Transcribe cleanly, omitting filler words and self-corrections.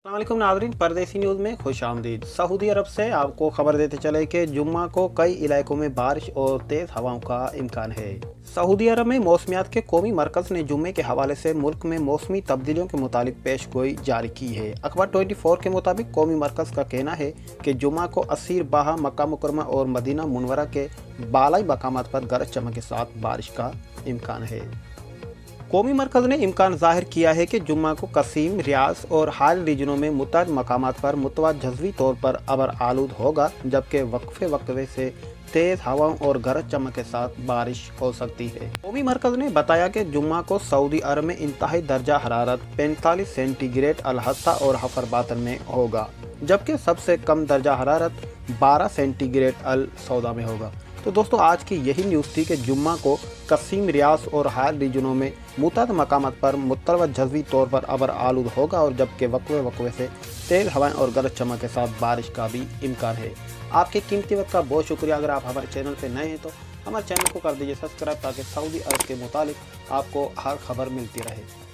अस्सलामुअलैकुम नाज़रीन, परदेसी न्यूज़ में खुश आमदीद। सऊदी अरब से आपको खबर देते चले कि जुम्मा को कई इलाकों में बारिश और तेज़ हवाओं का इम्कान है। सऊदी अरब में मौसमियात के कौमी मरकज़ ने जुम्मे के हवाले से मुल्क में मौसमी तब्दीलियों के मुतालिक पेश गोई जारी की है। अखबार 24 के मुताबिक कौमी मरकज़ का कहना है कि जुम्मा को असीर बाहा, मक्का मुकरमा और मदीना मुनवरा के बालाई मकामात पर गरज चमक के साथ बारिश का इम्कान है। कौमी मरकज़ ने इम्कान ज़ाहिर किया है कि जुम्मा को कसीम, रियाज और हाल रीजनों में मुतअद्दिद मकामात पर मुतवज़्ज़ी तौर पर अबर आलूद होगा, जबकि वक्फे से तेज़ हवाओं और गरज चमक के साथ बारिश हो सकती है। कौमी मरकज़ ने बताया कि जुम्मा को सऊदी अरब में इंतहाई दर्जा हरारत 45 सेंटीग्रेड अल-हस्सा और हफरबातन में होगा, जबकि सबसे कम दर्जा हरारत 12 सेंटीग्रेड अल-सौदा में होगा। तो दोस्तों, आज की यही न्यूज़ थी कि जुम्मा को कसीम, रियाज और हाल रीजनों में मुतअद्दिद मकामात पर मुतवज़्ज़ी तौर पर अबर आलूद होगा, और जबकि वक्फे से तेज़ हवाएं और गरज चमक के साथ बारिश का भी इम्कान है। आपके कीमती वक्त का बहुत शुक्रिया। अगर आप हमारे चैनल पर नए हैं तो हमारे चैनल को कर दीजिए सब्सक्राइब, ताकि सऊदी अरब के मुतालिक आपको हर खबर मिलती रहे।